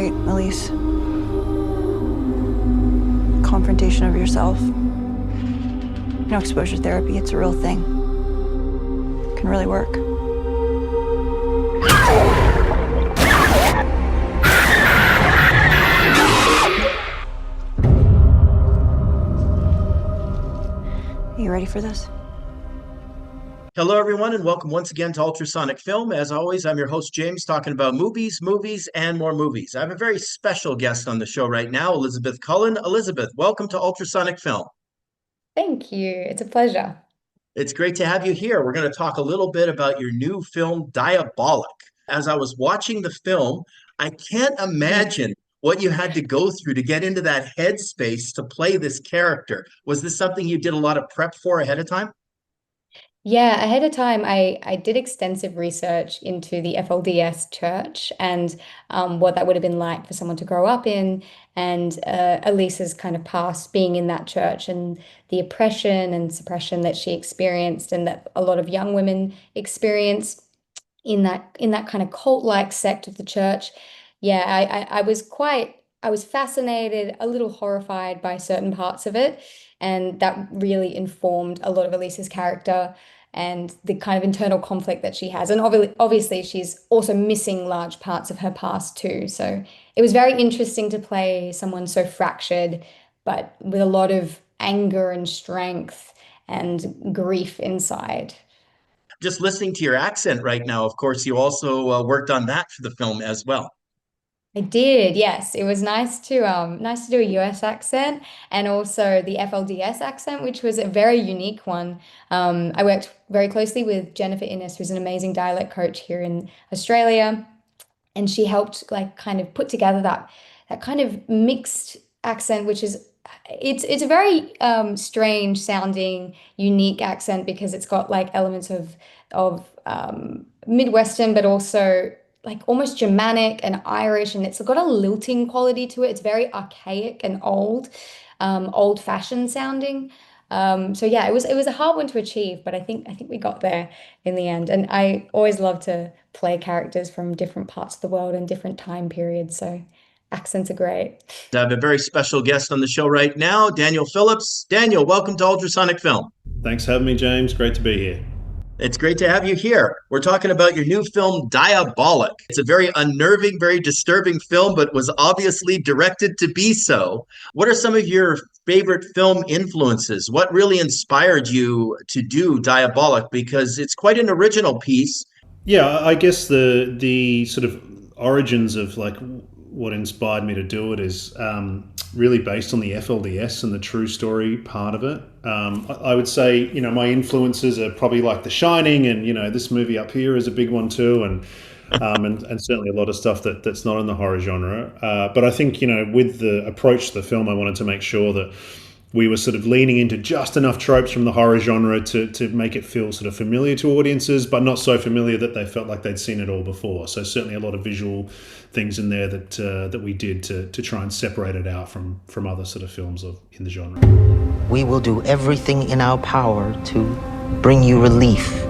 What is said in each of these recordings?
great, Elise. Confrontation of yourself. Exposure therapy, it's a real thing. It can really work. Are you ready for this? Hello, everyone, and welcome once again to Ultrasonic Film. As always, I'm your host, James, talking about movies, and more movies. I have a very special guest on the show right now, Elizabeth Cullen. Elizabeth, welcome to Ultrasonic Film. Thank you. It's a pleasure. It's great to have you here. We're going to talk a little bit about your new film, Diabolic. As I was watching the film, I can't imagine what you had to go through to get into that headspace to play this character. Was this something you did a lot of prep for ahead of time? Yeah, ahead of time, I did extensive research into the FLDS church and what that would have been like for someone to grow up in, and Elisa's kind of past being in that church and the oppression and suppression that she experienced and that a lot of young women experience in that kind of cult-like sect of the church. Yeah, I was fascinated, a little horrified by certain parts of it, and that really informed a lot of Elisa's character and the kind of internal conflict that she has. And obviously, she's also missing large parts of her past too. So it was very interesting to play someone so fractured, but with a lot of anger and strength and grief inside. Just listening to your accent right now, of course, you also worked on that for the film as well. I did, yes. It was nice to do a US accent and also the FLDS accent, which was a very unique one. I worked very closely with Jennifer Innes, who's an amazing dialect coach here in Australia, and she helped like kind of put together that kind of mixed accent, which is it's a very strange sounding, unique accent because it's got like elements of Midwestern, but also like almost Germanic and Irish, and it's got a lilting quality to it. It's very archaic and old-fashioned sounding. So yeah, it was a hard one to achieve, but I think we got there in the end. And I always love to play characters from different parts of the world and different time periods. So accents are great. I have a very special guest on the show right now, Daniel Phillips. Daniel, welcome to Ultrasonic Film. Thanks for having me, James. Great to be here. It's great to have you here. We're talking about your new film, Diabolic. It's a very unnerving, very disturbing film, but was obviously directed to be so. What are some of your favorite film influences? What really inspired you to do Diabolic? Because it's quite an original piece. Yeah, I guess the sort of origins of like what inspired me to do it is really based on the FLDS and the true story part of it. I would say, my influences are probably like The Shining, and this movie up here is a big one too, and certainly a lot of stuff that's not in the horror genre. But I think with the approach to the film, I wanted to make sure that we were sort of leaning into just enough tropes from the horror genre to make it feel sort of familiar to audiences, but not so familiar that they felt like they'd seen it all before. So certainly a lot of visual things in there that we did to try and separate it out from other sort of films in the genre. We will do everything in our power to bring you relief.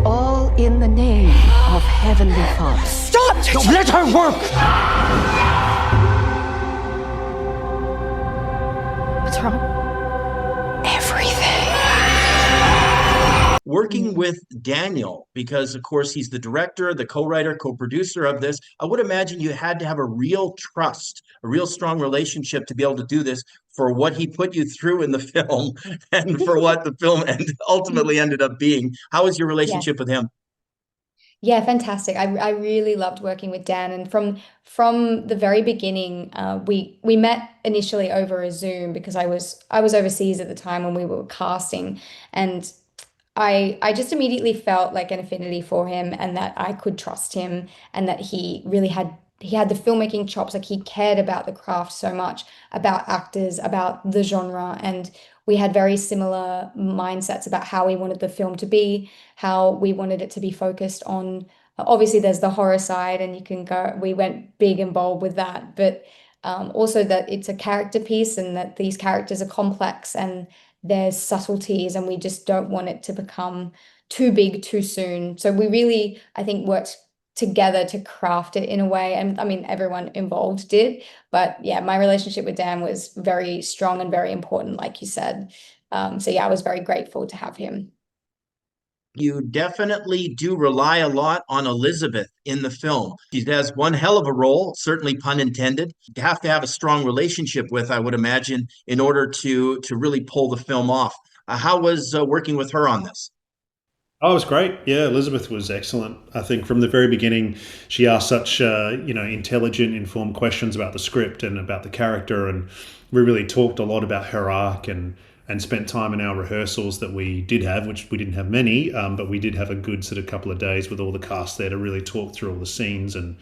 All in the name of Heavenly Father. Stop! Don't let her work! What's wrong? Everything. Working with Daniel, because of course he's the director, the co-writer, co-producer of this, I would imagine you had to have a real trust, a real strong relationship to be able to do this for what he put you through in the film and for what the film ultimately ended up being. How was your relationship with him? Yeah, fantastic. I really loved working with Dan, and from the very beginning, we met initially over a Zoom because I was overseas at the time when we were casting, and I just immediately felt like an affinity for him and that I could trust him and that he had the filmmaking chops. Like he cared about the craft so much, about actors, about the genre, and we had very similar mindsets about how we wanted the film to be, how we wanted it to be focused on. Obviously, there's the horror side, and we went big and bold with that, but also that it's a character piece and that these characters are complex and there's subtleties, and we just don't want it to become too big too soon. So we really, I think, worked together to craft it in a way. And I mean, everyone involved did, but yeah, my relationship with Dan was very strong and very important, like you said. So yeah, I was very grateful to have him. You definitely do rely a lot on Elizabeth in the film. She has one hell of a role, certainly pun intended. You have to have a strong relationship with, I would imagine, in order to really pull the film off. How was working with her on this? Oh, it was great. Yeah, Elizabeth was excellent. I think from the very beginning, she asked such intelligent, informed questions about the script and about the character, and we really talked a lot about her arc and spent time in our rehearsals that we did have, which we didn't have many, but we did have a good sort of couple of days with all the cast there to really talk through all the scenes and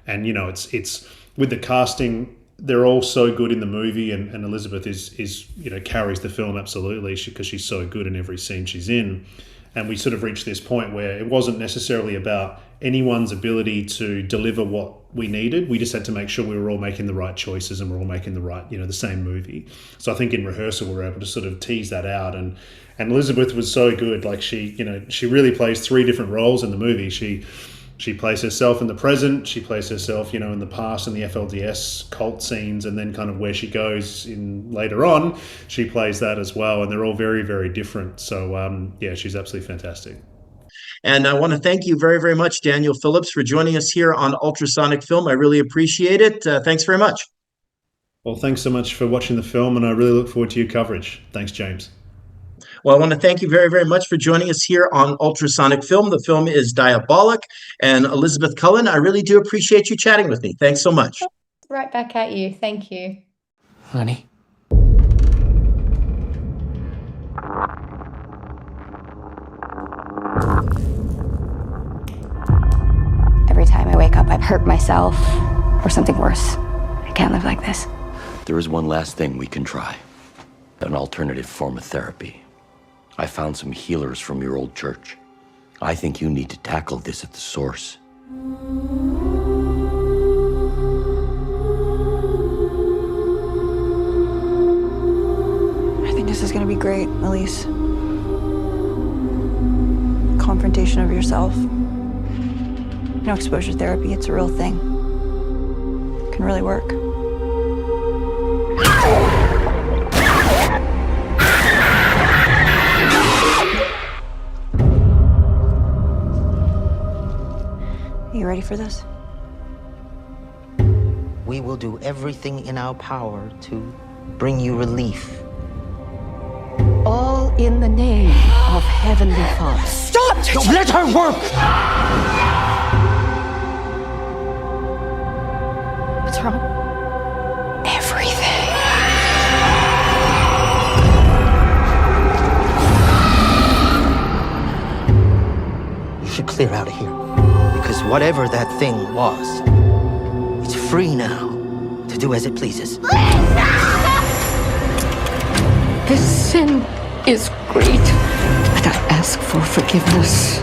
it's with the casting. They're all so good in the movie, and Elizabeth is carries the film absolutely because she's so good in every scene she's in. And we sort of reached this point where it wasn't necessarily about anyone's ability to deliver what we needed. We just had to make sure we were all making the right choices and we're all making the right, the same movie. So I think in rehearsal we were able to sort of tease that out. And Elizabeth was so good. Like she really plays three different roles in the movie. She plays herself in the present, she plays herself, in the past in the FLDS cult scenes, and then kind of where she goes in later on, she plays that as well. And they're all very, very different. So, she's absolutely fantastic. And I want to thank you very, very much, Daniel Phillips, for joining us here on Ultrasonic Film. I really appreciate it. Thanks very much. Well, thanks so much for watching the film, and I really look forward to your coverage. Thanks, James. Well, I want to thank you very, very much for joining us here on Ultrasonic Film. The film is Diabolic. And Elizabeth Cullen, I really do appreciate you chatting with me. Thanks so much. Right back at you. Thank you. Honey. Every time I wake up, I hurt myself or something worse. I can't live like this. There is one last thing we can try. An alternative form of therapy. I found some healers from your old church. I think you need to tackle this at the source. I think this is going to be great, Elise. Confrontation of yourself. Exposure therapy, it's a real thing. It can really work. You ready for this? We will do everything in our power to bring you relief. All in the name of Heavenly Father. Stop! Don't let her work! What's wrong? Everything. You should clear out of here. Because whatever that thing was, it's free now to do as it pleases. This sin is great, but I ask for forgiveness.